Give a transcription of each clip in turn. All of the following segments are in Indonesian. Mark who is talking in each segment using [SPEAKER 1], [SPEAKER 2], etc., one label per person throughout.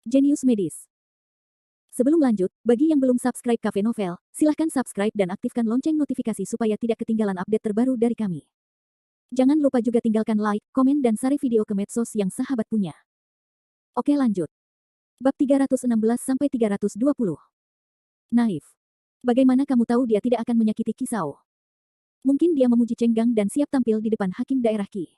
[SPEAKER 1] Jenius Medis. Sebelum lanjut, bagi yang belum subscribe Cafe Novel, silahkan subscribe dan aktifkan lonceng notifikasi supaya tidak ketinggalan update terbaru dari kami. Jangan lupa juga tinggalkan like, komen dan share video ke medsos yang sahabat punya. Oke lanjut. Bab 316-320. Naif. Bagaimana kamu tahu dia tidak akan menyakiti Kisao? Mungkin dia memuji Cenggang dan siap tampil di depan hakim daerah Qi.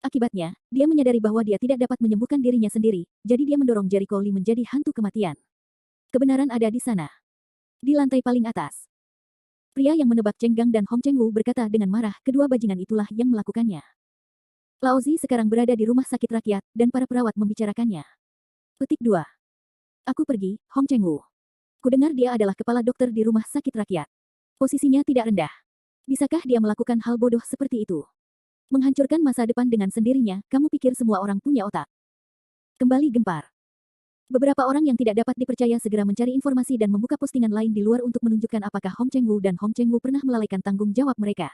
[SPEAKER 1] Akibatnya, dia menyadari bahwa dia tidak dapat menyembuhkan dirinya sendiri, jadi dia mendorong Jericho Lee menjadi hantu kematian. Kebenaran ada di sana. Di lantai paling atas. Pria yang menebak Cenggang dan Hong Chengwu berkata dengan marah, kedua bajingan itulah yang melakukannya. Laozi sekarang berada di rumah sakit rakyat, dan para perawat membicarakannya. Petik 2. Aku pergi, Hong Chengwu. Kudengar dia adalah kepala dokter di rumah sakit rakyat. Posisinya tidak rendah. Bisakah dia melakukan hal bodoh seperti itu? Menghancurkan masa depan dengan sendirinya, kamu pikir semua orang punya otak. Kembali gempar. Beberapa orang yang tidak dapat dipercaya segera mencari informasi dan membuka postingan lain di luar untuk menunjukkan apakah Hong Chengwu dan Hong Chengwu pernah melalaikan tanggung jawab mereka.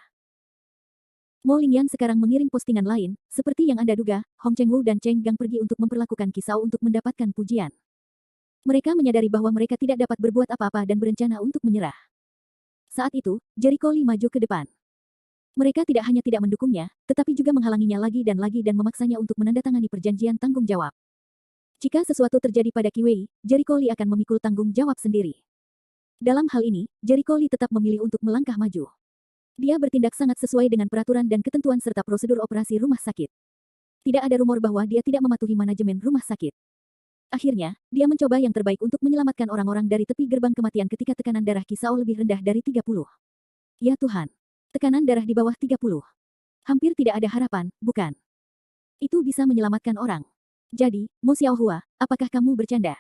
[SPEAKER 1] Mo Lingyan sekarang mengirim postingan lain, seperti yang Anda duga, Hong Chengwu dan Cheng Gang pergi untuk memperlakukan Kisao untuk mendapatkan pujian. Mereka menyadari bahwa mereka tidak dapat berbuat apa-apa dan berencana untuk menyerah. Saat itu, Jericho Lee maju ke depan. Mereka tidak hanya tidak mendukungnya, tetapi juga menghalanginya lagi dan memaksanya untuk menandatangani perjanjian tanggung jawab. Jika sesuatu terjadi pada Qi Wei, Jericho Lee akan memikul tanggung jawab sendiri. Dalam hal ini, Jericho Lee tetap memilih untuk melangkah maju. Dia bertindak sangat sesuai dengan peraturan dan ketentuan serta prosedur operasi rumah sakit. Tidak ada rumor bahwa dia tidak mematuhi manajemen rumah sakit. Akhirnya, dia mencoba yang terbaik untuk menyelamatkan orang-orang dari tepi gerbang kematian ketika tekanan darah Kisao lebih rendah dari 30. Ya Tuhan! Tekanan darah di bawah 30. Hampir tidak ada harapan, bukan? Itu bisa menyelamatkan orang. Jadi, Mo Xiaohua, apakah kamu bercanda?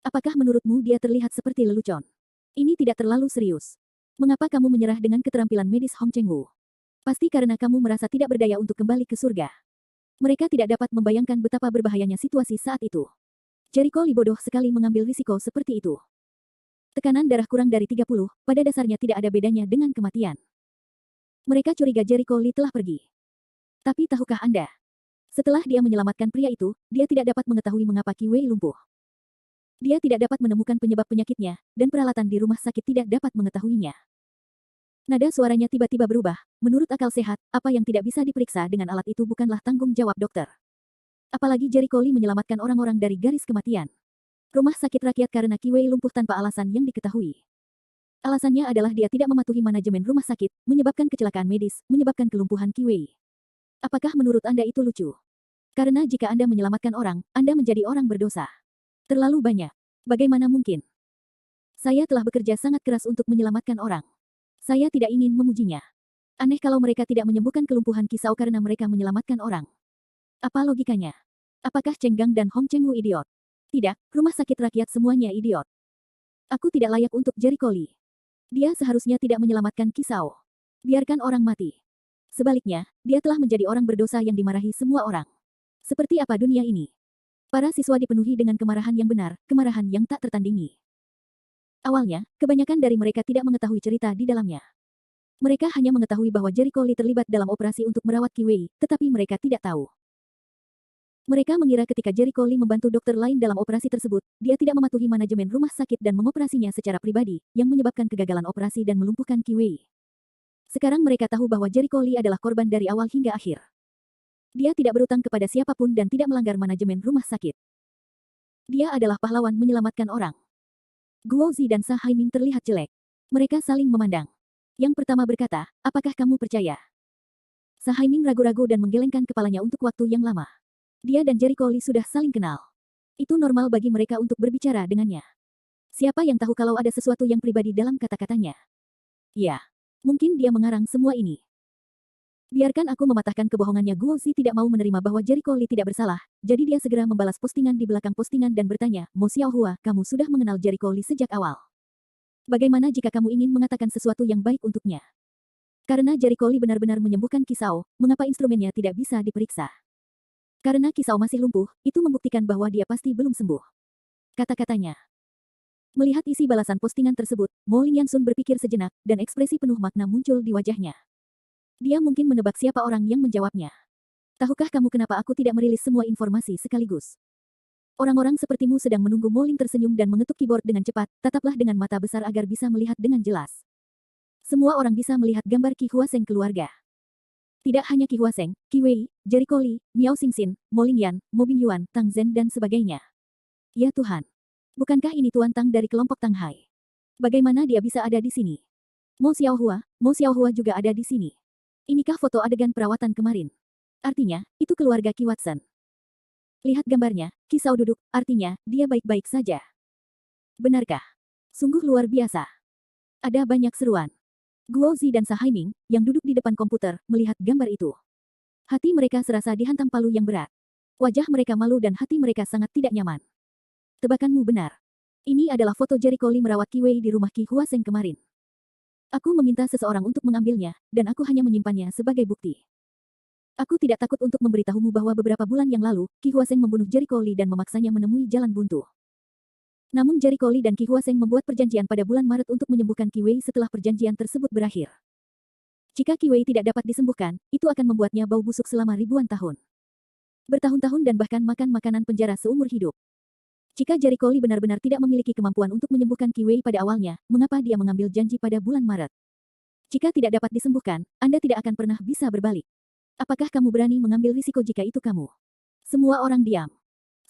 [SPEAKER 1] Apakah menurutmu dia terlihat seperti lelucon? Ini tidak terlalu serius. Mengapa kamu menyerah dengan keterampilan medis Hong Chengwu? Pasti karena kamu merasa tidak berdaya untuk kembali ke surga. Mereka tidak dapat membayangkan betapa berbahayanya situasi saat itu. Jericho Lee bodoh sekali mengambil risiko seperti itu. Tekanan darah kurang dari 30, pada dasarnya tidak ada bedanya dengan kematian. Mereka curiga Jericho Lee telah pergi. Tapi tahukah Anda? Setelah dia menyelamatkan pria itu, dia tidak dapat mengetahui mengapa Qi Wei lumpuh. Dia tidak dapat menemukan penyebab penyakitnya, dan peralatan di rumah sakit tidak dapat mengetahuinya. Nada suaranya tiba-tiba berubah, menurut akal sehat, apa yang tidak bisa diperiksa dengan alat itu bukanlah tanggung jawab dokter. Apalagi Jericho Lee menyelamatkan orang-orang dari garis kematian. Rumah sakit rakyat karena Qi Wei lumpuh tanpa alasan yang diketahui. Alasannya adalah dia tidak mematuhi manajemen rumah sakit, menyebabkan kecelakaan medis, menyebabkan kelumpuhan Qi Wei. Apakah menurut Anda itu lucu? Karena jika Anda menyelamatkan orang, Anda menjadi orang berdosa. Terlalu banyak. Bagaimana mungkin? Saya telah bekerja sangat keras untuk menyelamatkan orang. Saya tidak ingin memujinya. Aneh kalau mereka tidak menyembuhkan kelumpuhan Kisao karena mereka menyelamatkan orang. Apa logikanya? Apakah Chenggang dan Hong Chengwu idiot? Tidak, rumah sakit rakyat semuanya idiot. Aku tidak layak untuk Jericho Lee. Dia seharusnya tidak menyelamatkan Kisao. Biarkan orang mati. Sebaliknya, dia telah menjadi orang berdosa yang dimarahi semua orang. Seperti apa dunia ini? Para siswa dipenuhi dengan kemarahan yang benar, kemarahan yang tak tertandingi. Awalnya, kebanyakan dari mereka tidak mengetahui cerita di dalamnya. Mereka hanya mengetahui bahwa Jericho Lee terlibat dalam operasi untuk merawat Qi Wei, tetapi mereka tidak tahu. Mereka mengira ketika Jericho Lee membantu dokter lain dalam operasi tersebut, dia tidak mematuhi manajemen rumah sakit dan mengoperasinya secara pribadi, yang menyebabkan kegagalan operasi dan melumpuhkan Qi Wei. Sekarang mereka tahu bahwa Jericho Lee adalah korban dari awal hingga akhir. Dia tidak berutang kepada siapapun dan tidak melanggar manajemen rumah sakit. Dia adalah pahlawan menyelamatkan orang. Guo Zi dan Sa Haiming terlihat jelek. Mereka saling memandang. Yang pertama berkata, apakah kamu percaya? Sa Haiming ragu-ragu dan menggelengkan kepalanya untuk waktu yang lama. Dia dan Jericho Lee sudah saling kenal. Itu normal bagi mereka untuk berbicara dengannya. Siapa yang tahu kalau ada sesuatu yang pribadi dalam kata-katanya? Ya, mungkin dia mengarang semua ini. Biarkan aku mematahkan kebohongannya. Guo Zi tidak mau menerima bahwa Jericho Lee tidak bersalah, jadi dia segera membalas postingan di belakang postingan dan bertanya, Mo Xiaohua, kamu sudah mengenal Jericho Lee sejak awal. Bagaimana jika kamu ingin mengatakan sesuatu yang baik untuknya? Karena Jericho Lee benar-benar menyembuhkan Kisao, mengapa instrumennya tidak bisa diperiksa? Karena Kisao masih lumpuh, itu membuktikan bahwa dia pasti belum sembuh. Kata-katanya. Melihat isi balasan postingan tersebut, Mo Lingyansun berpikir sejenak, dan ekspresi penuh makna muncul di wajahnya. Dia mungkin menebak siapa orang yang menjawabnya. Tahukah kamu kenapa aku tidak merilis semua informasi sekaligus? Orang-orang sepertimu sedang menunggu Mo Ling tersenyum dan mengetuk keyboard dengan cepat, tataplah dengan mata besar agar bisa melihat dengan jelas. Semua orang bisa melihat gambar Qi Huaseng keluarga. Tidak hanya Qi Huaseng, Qi Wei, Jericho Li, Miao Xingxin, Mo Lingyan, Mo Bingyuan, Tang Zhen dan sebagainya. Ya Tuhan. Bukankah ini Tuan Tang dari kelompok Tang Hai? Bagaimana dia bisa ada di sini? Mo Xiaohua juga ada di sini. Inikah foto adegan perawatan kemarin? Artinya, itu keluarga Qi Watson. Lihat gambarnya, Qi Shao duduk, artinya, dia baik-baik saja. Benarkah? Sungguh luar biasa. Ada banyak seruan. Guo Zi dan Sa Haiming, yang duduk di depan komputer, melihat gambar itu. Hati mereka serasa dihantam palu yang berat. Wajah mereka malu dan hati mereka sangat tidak nyaman. Tebakanmu benar. Ini adalah foto Jericho Lee merawat Qi Wei di rumah Qi Huaseng kemarin. Aku meminta seseorang untuk mengambilnya, dan aku hanya menyimpannya sebagai bukti. Aku tidak takut untuk memberitahumu bahwa beberapa bulan yang lalu, Qi Huaseng membunuh Jericho Lee dan memaksanya menemui jalan buntu. Namun Jericho Lee dan Qi Huaseng membuat perjanjian pada bulan Maret untuk menyembuhkan Qi Wei setelah perjanjian tersebut berakhir. Jika Qi Wei tidak dapat disembuhkan, itu akan membuatnya bau busuk selama ribuan tahun. Bertahun-tahun dan bahkan makan makanan penjara seumur hidup. Jika Jericho Lee benar-benar tidak memiliki kemampuan untuk menyembuhkan Qi Wei pada awalnya, mengapa dia mengambil janji pada bulan Maret? Jika tidak dapat disembuhkan, Anda tidak akan pernah bisa berbalik. Apakah kamu berani mengambil risiko jika itu kamu? Semua orang diam.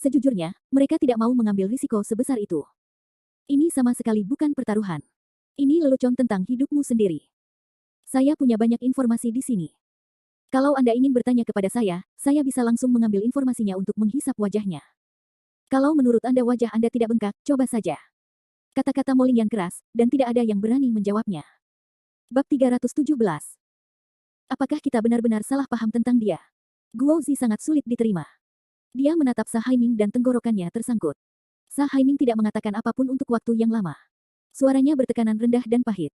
[SPEAKER 1] Sejujurnya, mereka tidak mau mengambil risiko sebesar itu. Ini sama sekali bukan pertaruhan. Ini lelucon tentang hidupmu sendiri. Saya punya banyak informasi di sini. Kalau Anda ingin bertanya kepada saya bisa langsung mengambil informasinya untuk menghisap wajahnya. Kalau menurut Anda wajah Anda tidak bengkak, coba saja. Kata-kata Mo Lingyan keras, dan tidak ada yang berani menjawabnya. Bab 317. Apakah kita benar-benar salah paham tentang dia? Guo Zi sangat sulit diterima. Dia menatap Sa Haiming dan tenggorokannya tersangkut. Sa Haiming tidak mengatakan apapun untuk waktu yang lama. Suaranya bertekanan rendah dan pahit.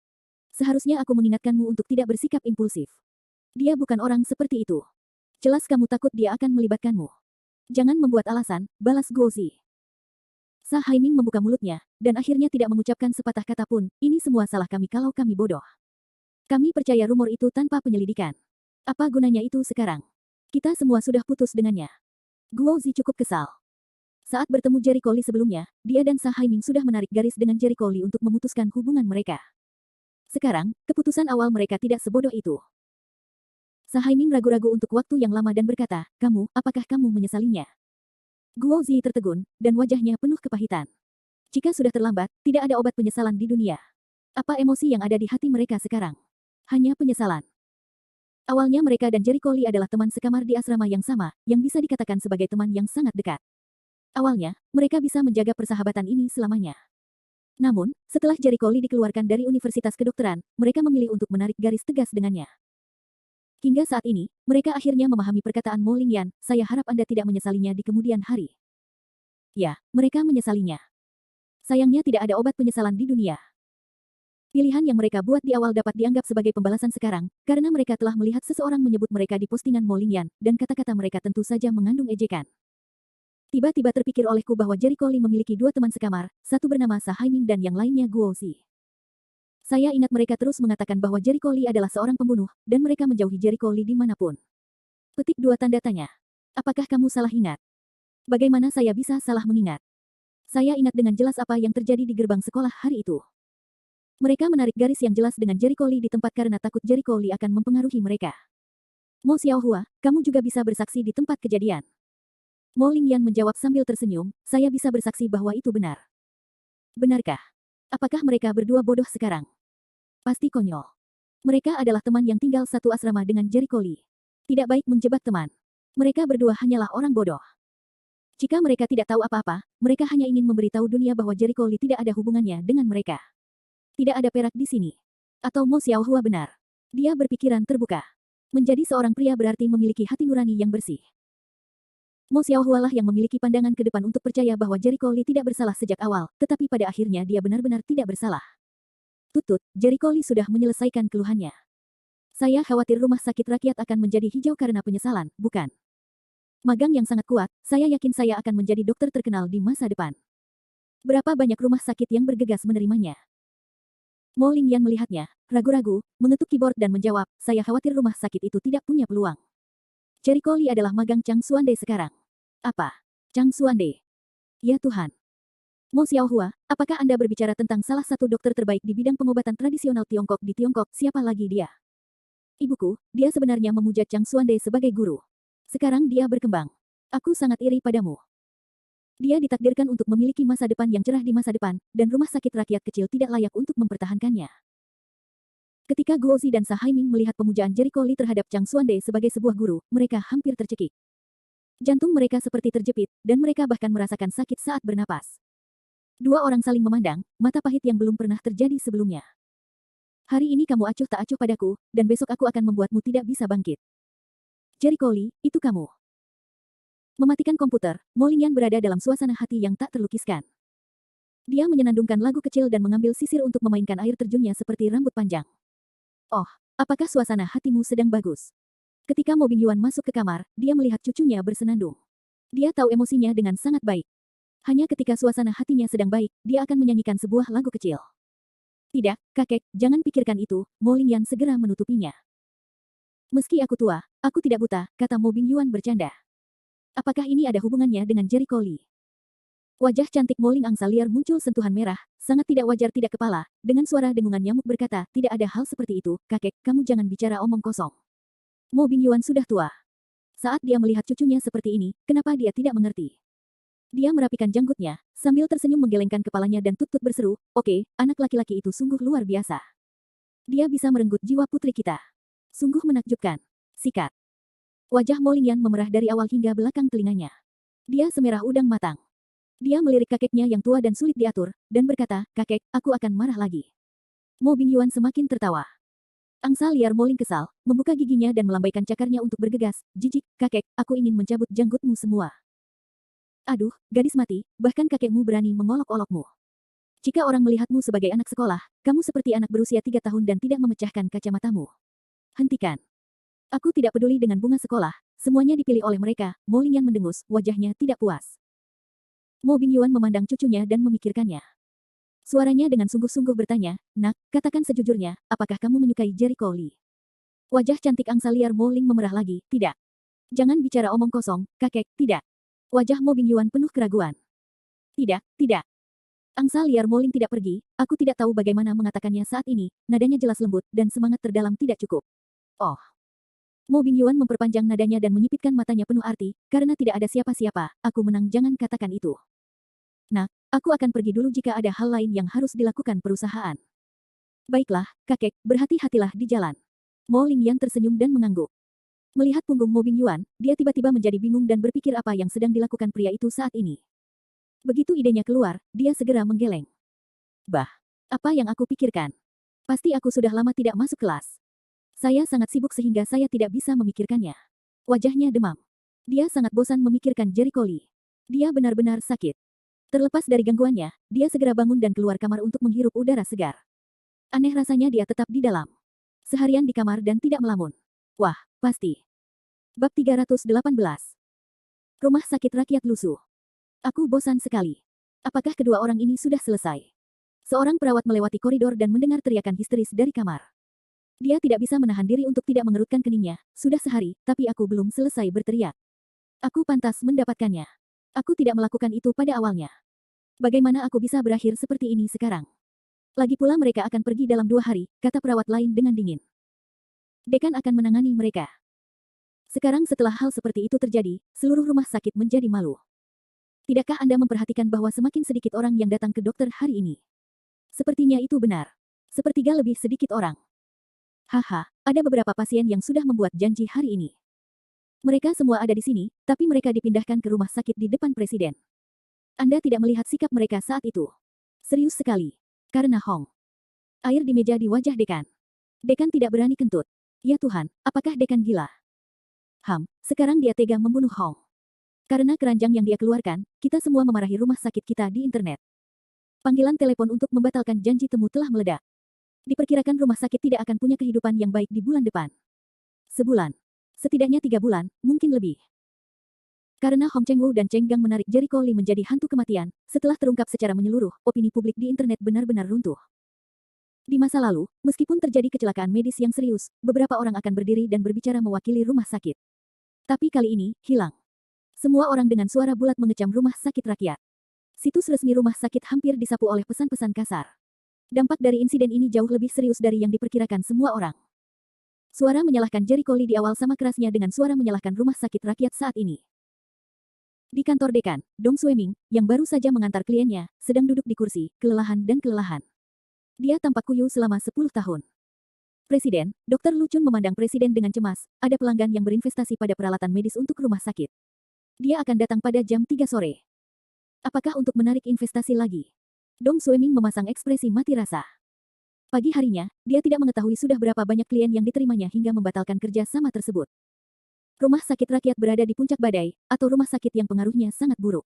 [SPEAKER 1] Seharusnya aku mengingatkanmu untuk tidak bersikap impulsif. Dia bukan orang seperti itu. Jelas kamu takut dia akan melibatkanmu. Jangan membuat alasan, balas Guo Zi. Sa Haiming membuka mulutnya, dan akhirnya tidak mengucapkan sepatah kata pun, ini semua salah kami kalau kami bodoh. Kami percaya rumor itu tanpa penyelidikan. Apa gunanya itu sekarang? Kita semua sudah putus dengannya. Guo Zi cukup kesal. Saat bertemu Jericho Lee sebelumnya, dia dan Sa Haiming sudah menarik garis dengan Jericho Lee untuk memutuskan hubungan mereka. Sekarang, keputusan awal mereka tidak sebodoh itu. Sa Haiming ragu-ragu untuk waktu yang lama dan berkata, apakah kamu menyesalinya? Guo Zi tertegun, dan wajahnya penuh kepahitan. Jika sudah terlambat, tidak ada obat penyesalan di dunia. Apa emosi yang ada di hati mereka sekarang? Hanya penyesalan. Awalnya mereka dan Jericho Lee adalah teman sekamar di asrama yang sama, yang bisa dikatakan sebagai teman yang sangat dekat. Awalnya, mereka bisa menjaga persahabatan ini selamanya. Namun, setelah Jericho Lee dikeluarkan dari Universitas Kedokteran, mereka memilih untuk menarik garis tegas dengannya. Hingga saat ini, mereka akhirnya memahami perkataan Mo Lingyan, saya harap Anda tidak menyesalinya di kemudian hari. Ya, mereka menyesalinya. Sayangnya tidak ada obat penyesalan di dunia. Pilihan yang mereka buat di awal dapat dianggap sebagai pembalasan sekarang, karena mereka telah melihat seseorang menyebut mereka di postingan Mo Lingyan, dan kata-kata mereka tentu saja mengandung ejekan. Tiba-tiba terpikir olehku bahwa Jericho Lee memiliki dua teman sekamar, satu bernama Sa Haiming dan yang lainnya Guo Zi. Saya ingat mereka terus mengatakan bahwa Jericho Lee adalah seorang pembunuh, dan mereka menjauhi Jericho Lee dimanapun. Petik 2 tanda tanya. Apakah kamu salah ingat? Bagaimana saya bisa salah mengingat? Saya ingat dengan jelas apa yang terjadi di gerbang sekolah hari itu. Mereka menarik garis yang jelas dengan Jericho Lee di tempat karena takut Jericho Lee akan mempengaruhi mereka. Mo Xiaohua, kamu juga bisa bersaksi di tempat kejadian. Mo Lingyan menjawab sambil tersenyum, saya bisa bersaksi bahwa itu benar. Benarkah? Apakah mereka berdua bodoh sekarang? Pasti konyol. Mereka adalah teman yang tinggal satu asrama dengan Jericho Lee. Tidak baik menjebak teman. Mereka berdua hanyalah orang bodoh. Jika mereka tidak tahu apa-apa, mereka hanya ingin memberitahu dunia bahwa Jericho Lee tidak ada hubungannya dengan mereka. Tidak ada perak di sini. Atau Mo Xiaohua benar. Dia berpikiran terbuka. Menjadi seorang pria berarti memiliki hati nurani yang bersih. Mo Xiaohua lah yang memiliki pandangan ke depan untuk percaya bahwa Jericho Lee tidak bersalah sejak awal, tetapi pada akhirnya dia benar-benar tidak bersalah. Tutut, Jericho Lee sudah menyelesaikan keluhannya. Saya khawatir rumah sakit rakyat akan menjadi hijau karena penyesalan, bukan? Magang yang sangat kuat, saya yakin saya akan menjadi dokter terkenal di masa depan. Berapa banyak rumah sakit yang bergegas menerimanya? Mo Lingyan melihatnya, ragu-ragu, mengetuk keyboard dan menjawab, saya khawatir rumah sakit itu tidak punya peluang. Jericho Lee adalah magang Chang Xuande sekarang. Apa? Chang Xuande? Ya Tuhan. Mo Xiaohua, apakah Anda berbicara tentang salah satu dokter terbaik di bidang pengobatan tradisional Tiongkok di Tiongkok? Siapa lagi dia? Ibuku, dia sebenarnya memuja Chang Xuande sebagai guru. Sekarang dia berkembang. Aku sangat iri padamu. Dia ditakdirkan untuk memiliki masa depan yang cerah di masa depan, dan rumah sakit rakyat kecil tidak layak untuk mempertahankannya. Ketika Guozi dan Sa Haiming melihat pemujaan Jericho Lee terhadap Chang Xuande sebagai sebuah guru, mereka hampir tercekik. Jantung mereka seperti terjepit, dan mereka bahkan merasakan sakit saat bernapas. Dua orang saling memandang, mata pahit yang belum pernah terjadi sebelumnya. Hari ini kamu acuh tak acuh padaku, dan besok aku akan membuatmu tidak bisa bangkit. Jericho Lee, itu kamu. Mematikan komputer, Mo Lingyan berada dalam suasana hati yang tak terlukiskan. Dia menyenandungkan lagu kecil dan mengambil sisir untuk memainkan air terjunnya seperti rambut panjang. Oh, apakah suasana hatimu sedang bagus? Ketika Mo Bingyuan masuk ke kamar, dia melihat cucunya bersenandung. Dia tahu emosinya dengan sangat baik. Hanya ketika suasana hatinya sedang baik, dia akan menyanyikan sebuah lagu kecil. Tidak, kakek, jangan pikirkan itu, Mo Lingyan segera menutupinya. Meski aku tua, aku tidak buta, kata Mo Bingyuan bercanda. Apakah ini ada hubungannya dengan Jericho Lee? Wajah cantik Mo Ling angsa liar muncul sentuhan merah, sangat tidak wajar tidak kepala, dengan suara dengungan nyamuk berkata, tidak ada hal seperti itu, kakek, kamu jangan bicara omong kosong. Mo Bingyuan sudah tua. Saat dia melihat cucunya seperti ini, kenapa dia tidak mengerti? Dia merapikan janggutnya, sambil tersenyum menggelengkan kepalanya dan tutut berseru, oke, anak laki-laki itu sungguh luar biasa. Dia bisa merenggut jiwa putri kita. Sungguh menakjubkan. Sikat. Wajah Mo Lingyan memerah dari awal hingga belakang telinganya. Dia semerah udang matang. Dia melirik kakeknya yang tua dan sulit diatur, dan berkata, kakek, aku akan marah lagi. Mo Bingyuan semakin tertawa. Angsa liar Mo Ling kesal, membuka giginya dan melambaikan cakarnya untuk bergegas, jijik, kakek, aku ingin mencabut janggutmu semua. Aduh, gadis mati, bahkan kakekmu berani mengolok-olokmu. Jika orang melihatmu sebagai anak sekolah, kamu seperti anak berusia 3 tahun dan tidak memecahkan kacamatamu. Hentikan. Aku tidak peduli dengan bunga sekolah, semuanya dipilih oleh mereka, Mo Lingyan mendengus, wajahnya tidak puas. Mo Bingyuan memandang cucunya dan memikirkannya. Suaranya dengan sungguh-sungguh bertanya, nak, katakan sejujurnya, apakah kamu menyukai Jericho Lee? Wajah cantik angsa liar Mo Ling memerah lagi, tidak. Jangan bicara omong kosong, kakek, tidak. Wajah Mo Bingyuan penuh keraguan. Tidak, tidak. Angsa liar Mo Ling tidak pergi, aku tidak tahu bagaimana mengatakannya saat ini, nadanya jelas lembut, dan semangat terdalam tidak cukup. Oh. Mo Bingyuan memperpanjang nadanya dan menyipitkan matanya penuh arti, karena tidak ada siapa-siapa, aku menang jangan katakan itu. Nak, aku akan pergi dulu jika ada hal lain yang harus dilakukan perusahaan. Baiklah, kakek, berhati-hatilah di jalan. Mo Lingyan tersenyum dan mengangguk. Melihat punggung Mo Bingyuan, dia tiba-tiba menjadi bingung dan berpikir apa yang sedang dilakukan pria itu saat ini. Begitu idenya keluar, dia segera menggeleng. Bah, apa yang aku pikirkan? Pasti aku sudah lama tidak masuk kelas. Saya sangat sibuk sehingga saya tidak bisa memikirkannya. Wajahnya demam. Dia sangat bosan memikirkan Jericho Lee. Dia benar-benar sakit. Terlepas dari gangguannya, dia segera bangun dan keluar kamar untuk menghirup udara segar. Aneh rasanya dia tetap di dalam. Seharian di kamar dan tidak melamun. Wah, pasti. Bab 318. Rumah sakit rakyat lusuh. Aku bosan sekali. Apakah kedua orang ini sudah selesai? Seorang perawat melewati koridor dan mendengar teriakan histeris dari kamar. Dia tidak bisa menahan diri untuk tidak mengerutkan keningnya. Sudah sehari, tapi aku belum selesai berteriak. Aku pantas mendapatkannya. Aku tidak melakukan itu pada awalnya. Bagaimana aku bisa berakhir seperti ini sekarang? Lagi pula mereka akan pergi dalam 2 hari, kata perawat lain dengan dingin. Dekan akan menangani mereka. Sekarang setelah hal seperti itu terjadi, seluruh rumah sakit menjadi malu. Tidakkah Anda memperhatikan bahwa semakin sedikit orang yang datang ke dokter hari ini? Sepertinya itu benar. Sepertiga lebih sedikit orang. Haha, ada beberapa pasien yang sudah membuat janji hari ini. Mereka semua ada di sini, tapi mereka dipindahkan ke rumah sakit di depan presiden. Anda tidak melihat sikap mereka saat itu. Serius sekali. Karena Hong. Air di meja di wajah dekan. Dekan tidak berani kentut. Ya Tuhan, apakah dekan gila? Sekarang dia tega membunuh Hong. Karena keranjang yang dia keluarkan, kita semua memarahi rumah sakit kita di internet. Panggilan telepon untuk membatalkan janji temu telah meledak. Diperkirakan rumah sakit tidak akan punya kehidupan yang baik di bulan depan. Sebulan. Setidaknya 3 bulan, mungkin lebih. Karena Hong Chengwu dan Cheng Gang menarik Jericho Lee menjadi hantu kematian, setelah terungkap secara menyeluruh, opini publik di internet benar-benar runtuh. Di masa lalu, meskipun terjadi kecelakaan medis yang serius, beberapa orang akan berdiri dan berbicara mewakili rumah sakit. Tapi kali ini, hilang. Semua orang dengan suara bulat mengecam rumah sakit rakyat. Situs resmi rumah sakit hampir disapu oleh pesan-pesan kasar. Dampak dari insiden ini jauh lebih serius dari yang diperkirakan semua orang. Suara menyalahkan Jericho Lee di awal sama kerasnya dengan suara menyalahkan rumah sakit rakyat saat ini. Di kantor dekan, Dong Sueming, yang baru saja mengantar kliennya, sedang duduk di kursi, kelelahan dan kelelahan. Dia tampak kuyu selama 10 tahun. Presiden, Dr. Lu Chun memandang presiden dengan cemas, ada pelanggan yang berinvestasi pada peralatan medis untuk rumah sakit. Dia akan datang pada jam 3 sore. Apakah untuk menarik investasi lagi? Dong Sueming memasang ekspresi mati rasa. Pagi harinya, dia tidak mengetahui sudah berapa banyak klien yang diterimanya hingga membatalkan kerja sama tersebut. Rumah sakit rakyat berada di puncak badai, atau rumah sakit yang pengaruhnya sangat buruk.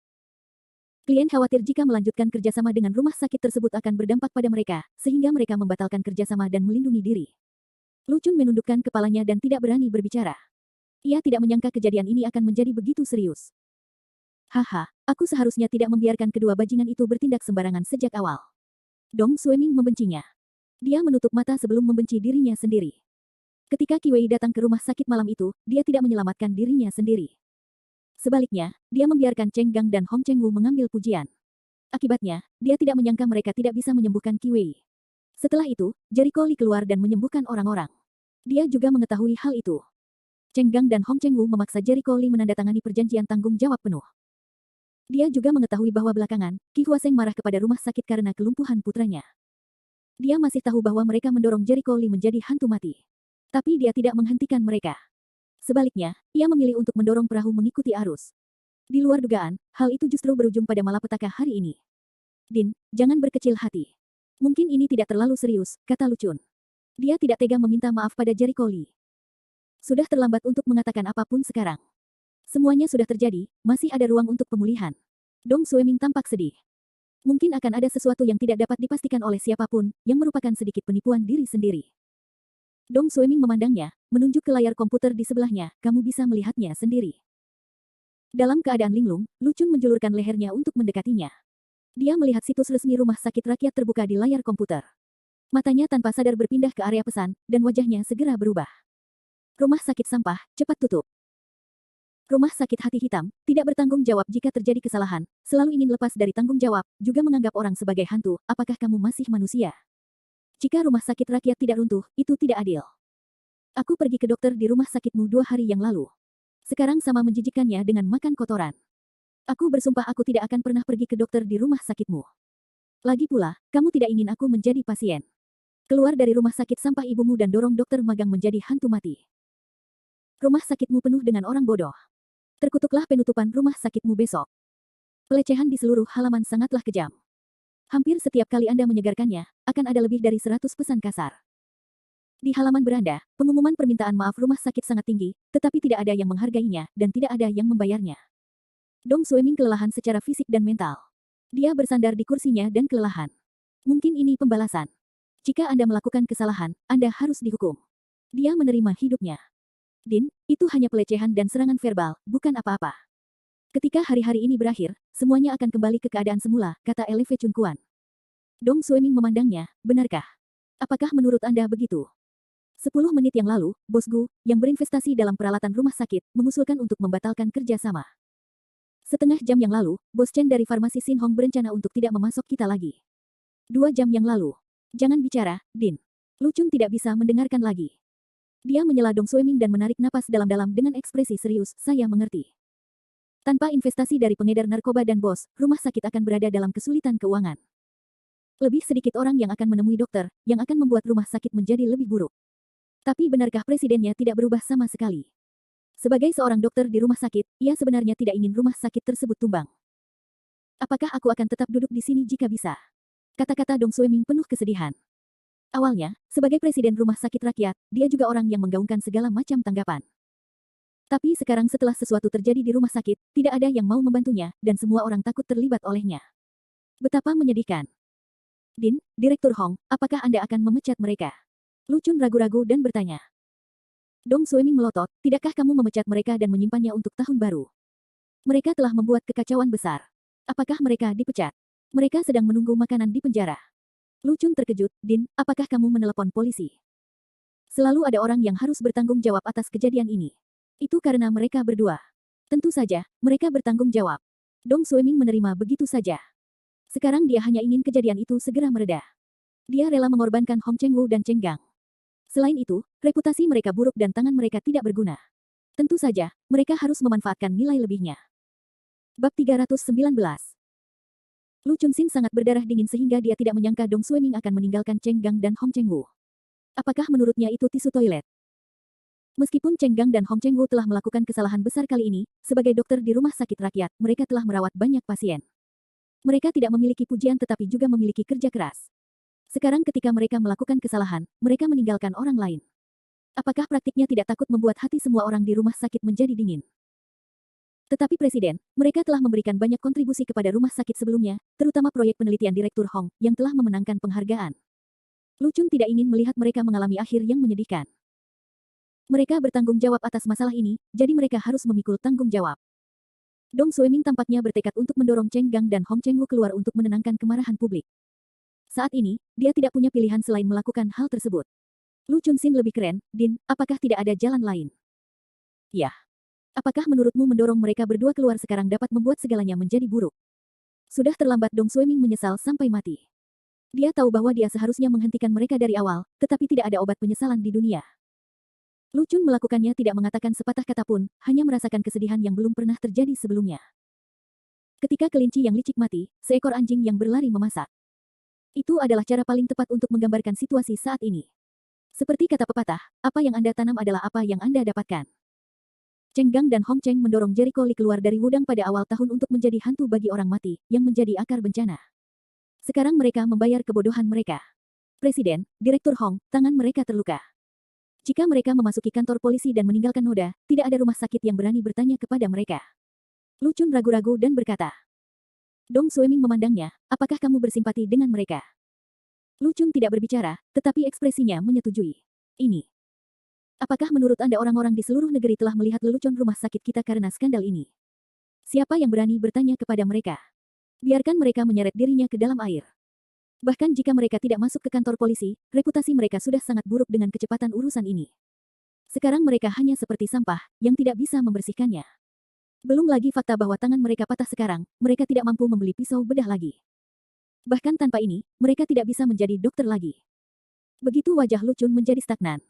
[SPEAKER 1] Klien khawatir jika melanjutkan kerjasama dengan rumah sakit tersebut akan berdampak pada mereka, sehingga mereka membatalkan kerjasama dan melindungi diri. Lu Chun menundukkan kepalanya dan tidak berani berbicara. Ia tidak menyangka kejadian ini akan menjadi begitu serius. Haha, aku seharusnya tidak membiarkan kedua bajingan itu bertindak sembarangan sejak awal. Dong Sueming membencinya. Dia menutup mata sebelum membenci dirinya sendiri. Ketika Qi Wei datang ke rumah sakit malam itu, dia tidak menyelamatkan dirinya sendiri. Sebaliknya, dia membiarkan Cheng Gang dan Hong Cheng Wu mengambil pujian. Akibatnya, dia tidak menyangka mereka tidak bisa menyembuhkan Qi Wei. Setelah itu, Jericho Lee keluar dan menyembuhkan orang-orang. Dia juga mengetahui hal itu. Cheng Gang dan Hong Cheng Wu memaksa Jericho Lee menandatangani perjanjian tanggung jawab penuh. Dia juga mengetahui bahwa belakangan, Qi Huaseng marah kepada rumah sakit karena kelumpuhan putranya. Dia masih tahu bahwa mereka mendorong Jericho Lee menjadi hantu mati. Tapi dia tidak menghentikan mereka. Sebaliknya, ia memilih untuk mendorong perahu mengikuti arus. Di luar dugaan, hal itu justru berujung pada malapetaka hari ini. Din, jangan berkecil hati. Mungkin ini tidak terlalu serius, kata Lu Chun. Dia tidak tega meminta maaf pada Jericho Lee. Sudah terlambat untuk mengatakan apapun sekarang. Semuanya sudah terjadi, masih ada ruang untuk pemulihan. Dong Sueming tampak sedih. Mungkin akan ada sesuatu yang tidak dapat dipastikan oleh siapapun, yang merupakan sedikit penipuan diri sendiri. Dong Sueming memandangnya, menunjuk ke layar komputer di sebelahnya, kamu bisa melihatnya sendiri. Dalam keadaan linglung, Lu Chun menjulurkan lehernya untuk mendekatinya. Dia melihat situs resmi rumah sakit rakyat terbuka di layar komputer. Matanya tanpa sadar berpindah ke area pesan, dan wajahnya segera berubah. Rumah sakit sampah, cepat tutup. Rumah sakit hati hitam, tidak bertanggung jawab jika terjadi kesalahan, selalu ingin lepas dari tanggung jawab, juga menganggap orang sebagai hantu, apakah kamu masih manusia? Jika rumah sakit rakyat tidak runtuh, itu tidak adil. Aku pergi ke dokter di rumah sakitmu 2 hari yang lalu. Sekarang sama menjijikkannya dengan makan kotoran. Aku bersumpah aku tidak akan pernah pergi ke dokter di rumah sakitmu. Lagi pula, kamu tidak ingin aku menjadi pasien. Keluar dari rumah sakit sampah ibumu dan dorong dokter magang menjadi hantu mati. Rumah sakitmu penuh dengan orang bodoh. Terkutuklah penutupan rumah sakitmu besok. Pelecehan di seluruh halaman sangatlah kejam. Hampir setiap kali Anda menyegarkannya, akan ada lebih dari 100 pesan kasar. Di halaman beranda, pengumuman permintaan maaf rumah sakit sangat tinggi, tetapi tidak ada yang menghargainya, dan tidak ada yang membayarnya. Dong Sueming kelelahan secara fisik dan mental. Dia bersandar di kursinya dan kelelahan. Mungkin ini pembalasan. Jika Anda melakukan kesalahan, Anda harus dihukum. Dia menerima hidupnya. Din, itu hanya pelecehan dan serangan verbal, bukan apa-apa. Ketika hari-hari ini berakhir, semuanya akan kembali ke keadaan semula, kata Eleve Chun Kuan. Dong Sueming memandangnya, benarkah? Apakah menurut Anda begitu? 10 menit yang lalu, Bos Gu, yang berinvestasi dalam peralatan rumah sakit, mengusulkan untuk membatalkan kerjasama. Setengah jam yang lalu, Bos Chen dari farmasi Sin Hong berencana untuk tidak memasok kita lagi. 2 jam yang lalu. Jangan bicara, Din. Lu Chun tidak bisa mendengarkan lagi. Dia menyela Dong Sueming dan menarik napas dalam-dalam dengan ekspresi serius, saya mengerti. Tanpa investasi dari pengedar narkoba dan bos, rumah sakit akan berada dalam kesulitan keuangan. Lebih sedikit orang yang akan menemui dokter, yang akan membuat rumah sakit menjadi lebih buruk. Tapi benarkah presidennya tidak berubah sama sekali? Sebagai seorang dokter di rumah sakit, ia sebenarnya tidak ingin rumah sakit tersebut tumbang. Apakah aku akan tetap duduk di sini jika bisa? Kata-kata Dong Sueming penuh kesedihan. Awalnya, sebagai presiden rumah sakit rakyat, dia juga orang yang menggaungkan segala macam tanggapan. Tapi sekarang setelah sesuatu terjadi di rumah sakit, tidak ada yang mau membantunya, dan semua orang takut terlibat olehnya. Betapa menyedihkan. Din, Direktur Hong, apakah Anda akan memecat mereka? Lu Chun ragu-ragu dan bertanya. Dong Sueming melotot, tidakkah kamu memecat mereka dan menyimpannya untuk tahun baru? Mereka telah membuat kekacauan besar. Apakah mereka dipecat? Mereka sedang menunggu makanan di penjara. Lu Chun terkejut, Din, apakah kamu menelepon polisi? Selalu ada orang yang harus bertanggung jawab atas kejadian ini. Itu karena mereka berdua. Tentu saja, mereka bertanggung jawab. Dong Sueming menerima begitu saja. Sekarang dia hanya ingin kejadian itu segera mereda. Dia rela mengorbankan Hong Cheng-woo dan Cheng Gang. Selain itu, reputasi mereka buruk dan tangan mereka tidak berguna. Tentu saja, mereka harus memanfaatkan nilai lebihnya. Bab 319. Lu Chunxin sangat berdarah dingin sehingga dia tidak menyangka Dong Sueming akan meninggalkan Cheng Gang dan Hong Cheng-woo. Apakah menurutnya itu tisu toilet? Meskipun Cheng Gang dan Hong Cheng-woo telah melakukan kesalahan besar kali ini, sebagai dokter di rumah sakit rakyat, mereka telah merawat banyak pasien. Mereka tidak memiliki pujian tetapi juga memiliki kerja keras. Sekarang ketika mereka melakukan kesalahan, mereka meninggalkan orang lain. Apakah praktiknya tidak takut membuat hati semua orang di rumah sakit menjadi dingin? Tetapi Presiden, mereka telah memberikan banyak kontribusi kepada rumah sakit sebelumnya, terutama proyek penelitian Direktur Hong, yang telah memenangkan penghargaan. Lu Chun tidak ingin melihat mereka mengalami akhir yang menyedihkan. Mereka bertanggung jawab atas masalah ini, jadi mereka harus memikul tanggung jawab. Dong Sueming tampaknya bertekad untuk mendorong Cheng Gang dan Hong Cheng-woo keluar untuk menenangkan kemarahan publik. Saat ini, dia tidak punya pilihan selain melakukan hal tersebut. Lu Chunxin lebih keren, Din, apakah tidak ada jalan lain? Ya. Apakah menurutmu mendorong mereka berdua keluar sekarang dapat membuat segalanya menjadi buruk? Sudah terlambat Dong Sueming menyesal sampai mati. Dia tahu bahwa dia seharusnya menghentikan mereka dari awal, tetapi tidak ada obat penyesalan di dunia. Lu Chun melakukannya tidak mengatakan sepatah kata pun, hanya merasakan kesedihan yang belum pernah terjadi sebelumnya. Ketika kelinci yang licik mati, seekor anjing yang berlari memasak. Itu adalah cara paling tepat untuk menggambarkan situasi saat ini. Seperti kata pepatah, apa yang Anda tanam adalah apa yang Anda dapatkan. Cheng Gang dan Hong Cheng mendorong Jericho Lee keluar dari gudang pada awal tahun untuk menjadi hantu bagi orang mati, yang menjadi akar bencana. Sekarang mereka membayar kebodohan mereka. Presiden, Direktur Hong, tangan mereka terluka. Jika mereka memasuki kantor polisi dan meninggalkan noda, tidak ada rumah sakit yang berani bertanya kepada mereka. Lu Chun ragu-ragu dan berkata. Dong Sueming memandangnya, apakah kamu bersimpati dengan mereka? Lu Chun tidak berbicara, tetapi ekspresinya menyetujui. Ini. Apakah menurut Anda orang-orang di seluruh negeri telah melihat lelucon rumah sakit kita karena skandal ini? Siapa yang berani bertanya kepada mereka? Biarkan mereka menyeret dirinya ke dalam air. Bahkan jika mereka tidak masuk ke kantor polisi, reputasi mereka sudah sangat buruk dengan kecepatan urusan ini. Sekarang mereka hanya seperti sampah, yang tidak bisa membersihkannya. Belum lagi fakta bahwa tangan mereka patah sekarang, mereka tidak mampu membeli pisau bedah lagi. Bahkan tanpa ini, mereka tidak bisa menjadi dokter lagi. Begitu wajah Lu Chun menjadi stagnan.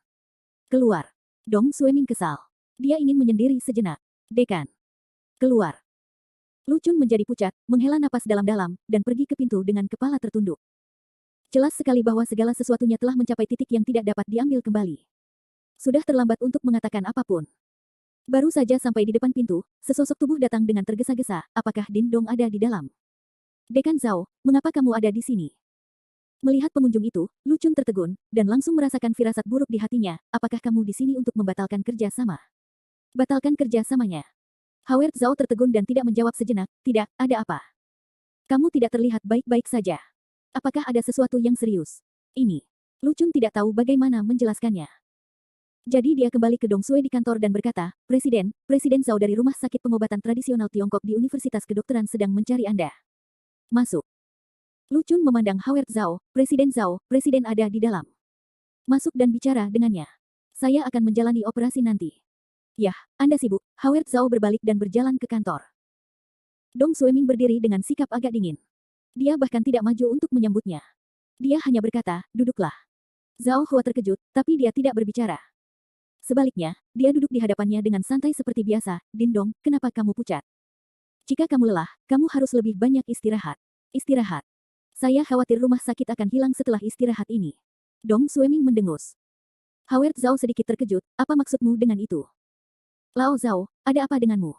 [SPEAKER 1] Keluar. Dong Sueming kesal. Dia ingin menyendiri sejenak. Dekan. Keluar. Lu Chun menjadi pucat, menghela napas dalam-dalam, dan pergi ke pintu dengan kepala tertunduk. Jelas sekali bahwa segala sesuatunya telah mencapai titik yang tidak dapat diambil kembali. Sudah terlambat untuk mengatakan apapun. Baru saja sampai di depan pintu, sesosok tubuh datang dengan tergesa-gesa, apakah Din Dong ada di dalam? Dekan Zhao, mengapa kamu ada di sini? Melihat pengunjung itu, Lu Chun tertegun, dan langsung merasakan firasat buruk di hatinya, apakah kamu di sini untuk membatalkan kerja sama? Batalkan kerja samanya. Howard Zhao tertegun dan tidak menjawab sejenak, tidak, ada apa? Kamu tidak terlihat baik-baik saja. Apakah ada sesuatu yang serius? Ini. Lu Chun tidak tahu bagaimana menjelaskannya. Jadi dia kembali ke Dong Sui di kantor dan berkata, Presiden Zhao dari Rumah Sakit Pengobatan Tradisional Tiongkok di Universitas Kedokteran sedang mencari Anda. Masuk. Lu Chun memandang Howard Zhao, Presiden ada di dalam. Masuk dan bicara dengannya. Saya akan menjalani operasi nanti. Yah, Anda sibuk. Howard Zhao berbalik dan berjalan ke kantor. Dong Sueming berdiri dengan sikap agak dingin. Dia bahkan tidak maju untuk menyambutnya. Dia hanya berkata, duduklah. Zhao Hua terkejut, tapi dia tidak berbicara. Sebaliknya, dia duduk di hadapannya dengan santai seperti biasa, Din Dong, kenapa kamu pucat? Jika kamu lelah, kamu harus lebih banyak istirahat. Istirahat. Saya khawatir rumah sakit akan hilang setelah istirahat ini. Dong Sueming mendengus. Howard Zhao sedikit terkejut, apa maksudmu dengan itu? Lao Zhao, ada apa denganmu?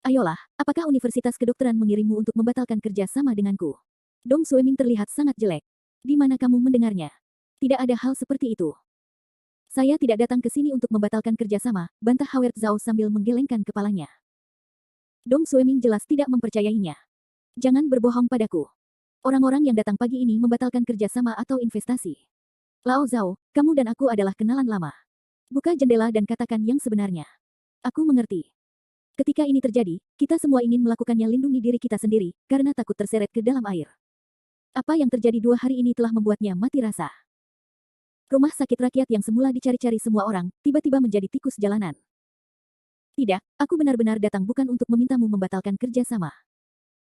[SPEAKER 1] Ayolah, apakah Universitas Kedokteran mengirimmu untuk membatalkan kerja sama denganku? Dong Sueming terlihat sangat jelek. Di mana kamu mendengarnya? Tidak ada hal seperti itu. Saya tidak datang ke sini untuk membatalkan kerjasama, bantah Howard Zhao sambil menggelengkan kepalanya. Dong Sueming jelas tidak mempercayainya. Jangan berbohong padaku. Orang-orang yang datang pagi ini membatalkan kerjasama atau investasi. Lao Zhao, kamu dan aku adalah kenalan lama. Buka jendela dan katakan yang sebenarnya. Aku mengerti. Ketika ini terjadi, kita semua ingin melakukannya lindungi diri kita sendiri, karena takut terseret ke dalam air. Apa yang terjadi 2 hari ini telah membuatnya mati rasa. Rumah sakit rakyat yang semula dicari-cari semua orang, tiba-tiba menjadi tikus jalanan. Tidak, aku benar-benar datang bukan untuk memintamu membatalkan kerja sama.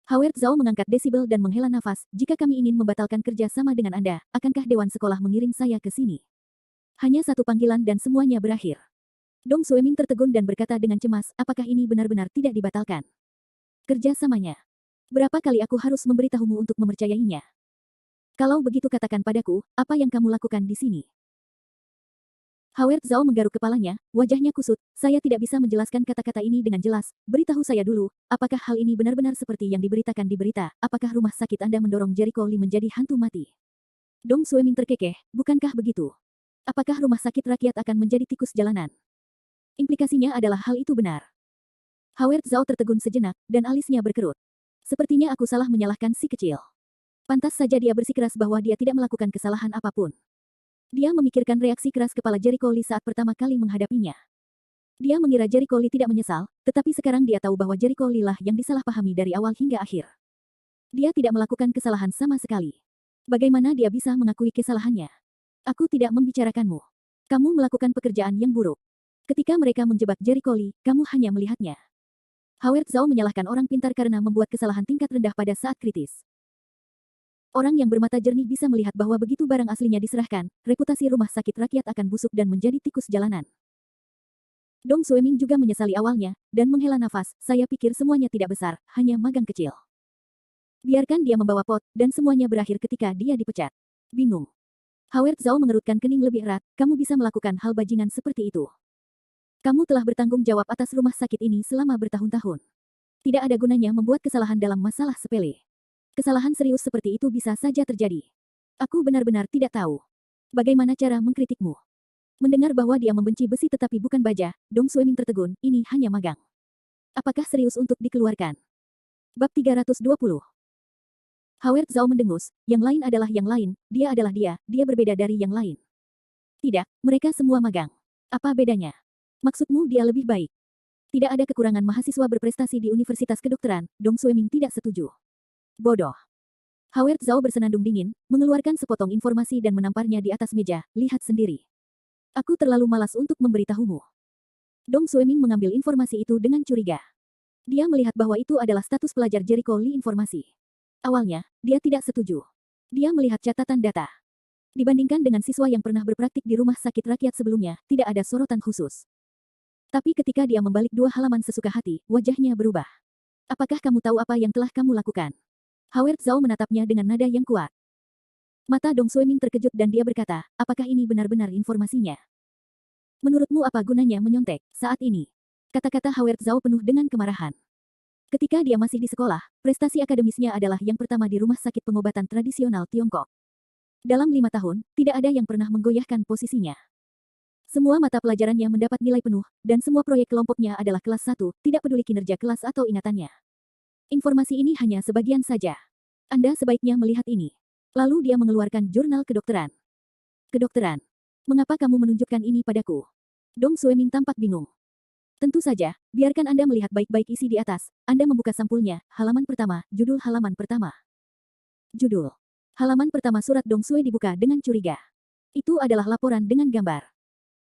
[SPEAKER 1] Howard Zhao mengangkat desibel dan menghela nafas, jika kami ingin membatalkan kerja sama dengan Anda, akankah Dewan Sekolah mengirim saya ke sini? Hanya satu panggilan dan semuanya berakhir. Dong Sueming tertegun dan berkata dengan cemas, apakah ini benar-benar tidak dibatalkan? Kerja samanya. Berapa kali aku harus memberitahumu untuk mempercayainya? Kalau begitu katakan padaku, apa yang kamu lakukan di sini? Howard Zhao menggaruk kepalanya, wajahnya kusut, saya tidak bisa menjelaskan kata-kata ini dengan jelas, beritahu saya dulu, apakah hal ini benar-benar seperti yang diberitakan di berita, apakah rumah sakit Anda mendorong Jericho Lee menjadi hantu mati? Dong Sueming terkekeh, bukankah begitu? Apakah rumah sakit rakyat akan menjadi tikus jalanan? Implikasinya adalah hal itu benar. Howard Zhao tertegun sejenak, dan alisnya berkerut. Sepertinya aku salah menyalahkan si kecil. Pantas saja dia bersikeras bahwa dia tidak melakukan kesalahan apapun. Dia memikirkan reaksi keras kepala Jericho Lee saat pertama kali menghadapinya. Dia mengira Jericho Lee tidak menyesal, tetapi sekarang dia tahu bahwa Jericho Lee lah yang disalahpahami dari awal hingga akhir. Dia tidak melakukan kesalahan sama sekali. Bagaimana dia bisa mengakui kesalahannya? Aku tidak membicarakanmu. Kamu melakukan pekerjaan yang buruk. Ketika mereka menjebak Jericho Lee, kamu hanya melihatnya. Howard Zhao menyalahkan orang pintar karena membuat kesalahan tingkat rendah pada saat kritis. Orang yang bermata jernih bisa melihat bahwa begitu barang aslinya diserahkan, reputasi rumah sakit rakyat akan busuk dan menjadi tikus jalanan. Dong Sueming juga menyesali awalnya, dan menghela nafas, saya pikir semuanya tidak besar, hanya magang kecil. Biarkan dia membawa pot, dan semuanya berakhir ketika dia dipecat. Bingung. Howard Zhao mengerutkan kening lebih erat, kamu bisa melakukan hal bajingan seperti itu. Kamu telah bertanggung jawab atas rumah sakit ini selama bertahun-tahun. Tidak ada gunanya membuat kesalahan dalam masalah sepele. Kesalahan serius seperti itu bisa saja terjadi. Aku benar-benar tidak tahu. Bagaimana cara mengkritikmu? Mendengar bahwa dia membenci besi tetapi bukan baja, Dong Sueming tertegun, ini hanya magang. Apakah serius untuk dikeluarkan? Bab 320. Howard Zhao mendengus, yang lain adalah yang lain, dia adalah dia berbeda dari yang lain. Tidak, mereka semua magang. Apa bedanya? Maksudmu dia lebih baik? Tidak ada kekurangan mahasiswa berprestasi di Universitas Kedokteran, Dong Sueming tidak setuju. Bodoh. Howard Zhao bersenandung dingin, mengeluarkan sepotong informasi dan menamparnya di atas meja, lihat sendiri. Aku terlalu malas untuk memberitahumu. Dong Sueming mengambil informasi itu dengan curiga. Dia melihat bahwa itu adalah status pelajar Jericho Lee informasi. Awalnya, dia tidak setuju. Dia melihat catatan data. Dibandingkan dengan siswa yang pernah berpraktik di rumah sakit rakyat sebelumnya, tidak ada sorotan khusus. Tapi ketika dia membalik 2 halaman sesuka hati, wajahnya berubah. Apakah kamu tahu apa yang telah kamu lakukan? Howard Zhao menatapnya dengan nada yang kuat. Mata Dong Sueming terkejut dan dia berkata, apakah ini benar-benar informasinya? Menurutmu apa gunanya menyontek saat ini? Kata-kata Howard Zhao penuh dengan kemarahan. Ketika dia masih di sekolah, prestasi akademisnya adalah yang pertama di rumah sakit pengobatan tradisional Tiongkok. Dalam 5 tahun, tidak ada yang pernah menggoyahkan posisinya. Semua mata pelajarannya mendapat nilai penuh, dan semua proyek kelompoknya adalah kelas 1, tidak peduli kinerja kelas atau ingatannya. Informasi ini hanya sebagian saja. Anda sebaiknya melihat ini. Lalu dia mengeluarkan jurnal kedokteran. Kedokteran. Mengapa kamu menunjukkan ini padaku? Dong Sueming tampak bingung. Tentu saja, biarkan Anda melihat baik-baik isi di atas. Anda membuka sampulnya, halaman pertama, judul halaman pertama. Judul. Halaman pertama surat Dong Sue dibuka dengan curiga. Itu adalah laporan dengan gambar.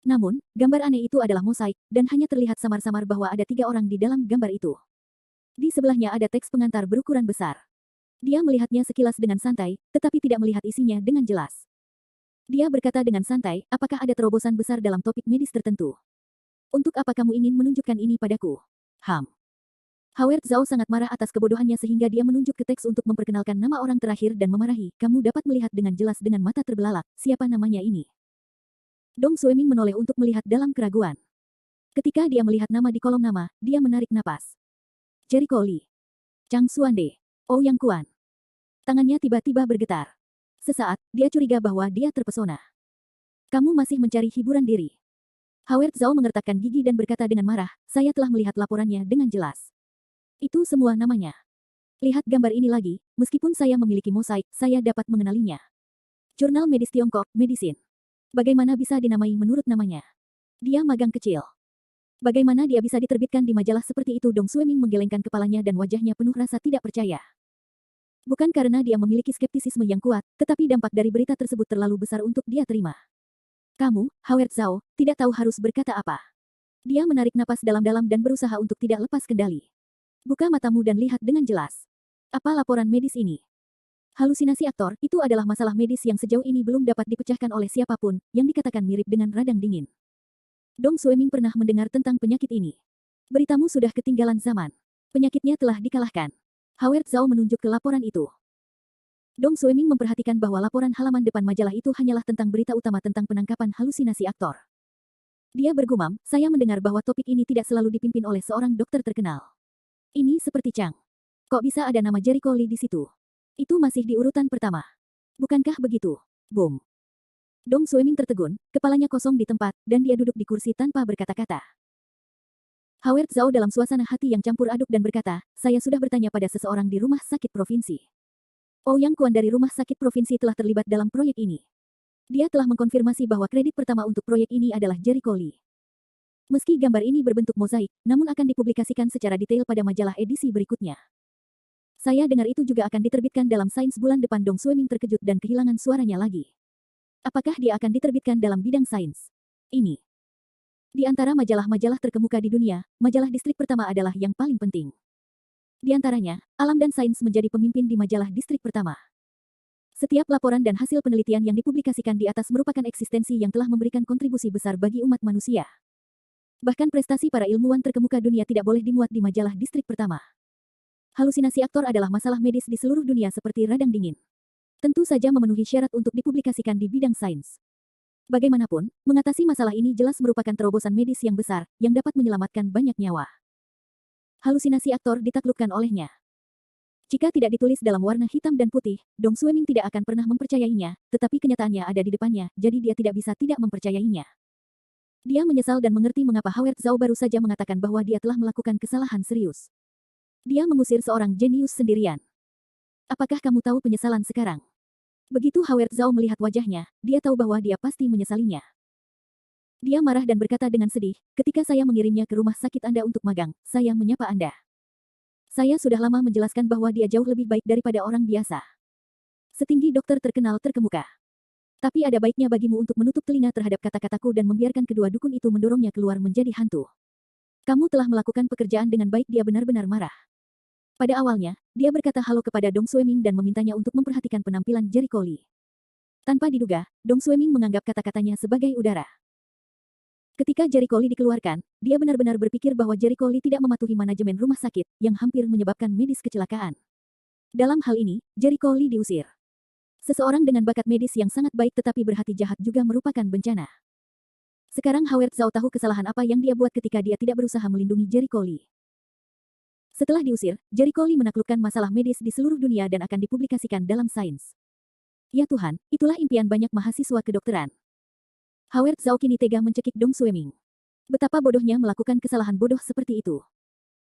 [SPEAKER 1] Namun, gambar aneh itu adalah mosaik, dan hanya terlihat samar-samar bahwa ada 3 orang di dalam gambar itu. Di sebelahnya ada teks pengantar berukuran besar. Dia melihatnya sekilas dengan santai, tetapi tidak melihat isinya dengan jelas. Dia berkata dengan santai, apakah ada terobosan besar dalam topik medis tertentu? Untuk apa kamu ingin menunjukkan ini padaku? Howard Zhao sangat marah atas kebodohannya sehingga dia menunjuk ke teks untuk memperkenalkan nama orang terakhir dan memarahi, kamu dapat melihat dengan jelas dengan mata terbelalak, siapa namanya ini? Dong Sueming menoleh untuk melihat dalam keraguan. Ketika dia melihat nama di kolom nama, dia menarik napas. Jericho Lee. Chang Xuande. Oh Yang Kuan. Tangannya tiba-tiba bergetar. Sesaat, dia curiga bahwa dia terpesona. Kamu masih mencari hiburan diri. Howard Zhao mengertakkan gigi dan berkata dengan marah, saya telah melihat laporannya dengan jelas. Itu semua namanya. Lihat gambar ini lagi, meskipun saya memiliki mosaik, saya dapat mengenalinya. Jurnal Medis Tiongkok, Medicine. Bagaimana bisa dinamai menurut namanya? Dia magang kecil. Bagaimana dia bisa diterbitkan di majalah seperti itu? Dong Sueming menggelengkan kepalanya dan wajahnya penuh rasa tidak percaya. Bukan karena dia memiliki skeptisisme yang kuat, tetapi dampak dari berita tersebut terlalu besar untuk dia terima. Kamu, Howard Zhao, tidak tahu harus berkata apa. Dia menarik napas dalam-dalam dan berusaha untuk tidak lepas kendali. Buka matamu dan lihat dengan jelas. Apa laporan medis ini? Halusinasi aktor, itu adalah masalah medis yang sejauh ini belum dapat dipecahkan oleh siapapun, yang dikatakan mirip dengan radang dingin. Dong Sueming pernah mendengar tentang penyakit ini. Beritamu sudah ketinggalan zaman. Penyakitnya telah dikalahkan. Howard Zhao menunjuk ke laporan itu. Dong Sueming memperhatikan bahwa laporan halaman depan majalah itu hanyalah tentang berita utama tentang penangkapan halusinasi aktor. Dia bergumam, saya mendengar bahwa topik ini tidak selalu dipimpin oleh seorang dokter terkenal. Ini seperti Chang. Kok bisa ada nama Jericho Lee di situ? Itu masih di urutan pertama. Bukankah begitu? Boom. Dong Sueming tertegun, kepalanya kosong di tempat, dan dia duduk di kursi tanpa berkata-kata. Howard Zhao dalam suasana hati yang campur aduk dan berkata, saya sudah bertanya pada seseorang di rumah sakit provinsi. Ouyang Kuan dari rumah sakit provinsi telah terlibat dalam proyek ini. Dia telah mengkonfirmasi bahwa kredit pertama untuk proyek ini adalah Jericho Lee. Meski gambar ini berbentuk mozaik, namun akan dipublikasikan secara detail pada majalah edisi berikutnya. Saya dengar itu juga akan diterbitkan dalam Sains bulan depan. Dong Sueming terkejut dan kehilangan suaranya lagi. Apakah dia akan diterbitkan dalam bidang sains? Ini. Di antara majalah-majalah terkemuka di dunia, majalah distrik pertama adalah yang paling penting. Di antaranya, Alam dan Sains menjadi pemimpin di majalah distrik pertama. Setiap laporan dan hasil penelitian yang dipublikasikan di atas merupakan eksistensi yang telah memberikan kontribusi besar bagi umat manusia. Bahkan prestasi para ilmuwan terkemuka dunia tidak boleh dimuat di majalah distrik pertama. Halusinasi aktor adalah masalah medis di seluruh dunia seperti radang dingin. Tentu saja memenuhi syarat untuk dipublikasikan di bidang sains. Bagaimanapun, mengatasi masalah ini jelas merupakan terobosan medis yang besar, yang dapat menyelamatkan banyak nyawa. Halusinasi aktor ditaklukkan olehnya. Jika tidak ditulis dalam warna hitam dan putih, Dong Sueming tidak akan pernah mempercayainya, tetapi kenyataannya ada di depannya, jadi dia tidak bisa tidak mempercayainya. Dia menyesal dan mengerti mengapa Howard Zhao baru saja mengatakan bahwa dia telah melakukan kesalahan serius. Dia mengusir seorang jenius sendirian. Apakah kamu tahu penyesalan sekarang? Begitu Howard Zhao melihat wajahnya, dia tahu bahwa dia pasti menyesalinya. Dia marah dan berkata dengan sedih, ketika saya mengirimnya ke rumah sakit Anda untuk magang, saya menyapa Anda. Saya sudah lama menjelaskan bahwa dia jauh lebih baik daripada orang biasa. Setinggi dokter terkenal terkemuka. Tapi ada baiknya bagimu untuk menutup telinga terhadap kata-kataku dan membiarkan kedua dukun itu mendorongnya keluar menjadi hantu. Kamu telah melakukan pekerjaan dengan baik. Dia benar-benar marah. Pada awalnya, dia berkata halo kepada Dong Sueming dan memintanya untuk memperhatikan penampilan Jericho Lee. Tanpa diduga, Dong Sueming menganggap kata-katanya sebagai udara. Ketika Jericho Lee dikeluarkan, dia benar-benar berpikir bahwa Jericho Lee tidak mematuhi manajemen rumah sakit, yang hampir menyebabkan medis kecelakaan. Dalam hal ini, Jericho Lee diusir. Seseorang dengan bakat medis yang sangat baik tetapi berhati jahat juga merupakan bencana. Sekarang Howard Zhao tahu kesalahan apa yang dia buat ketika dia tidak berusaha melindungi Jericho Lee. Setelah diusir, Jericho Lee menaklukkan masalah medis di seluruh dunia dan akan dipublikasikan dalam sains. Ya Tuhan, itulah impian banyak mahasiswa kedokteran. Howard Zhao kini tega mencekik Dong Sueming. Betapa bodohnya melakukan kesalahan bodoh seperti itu.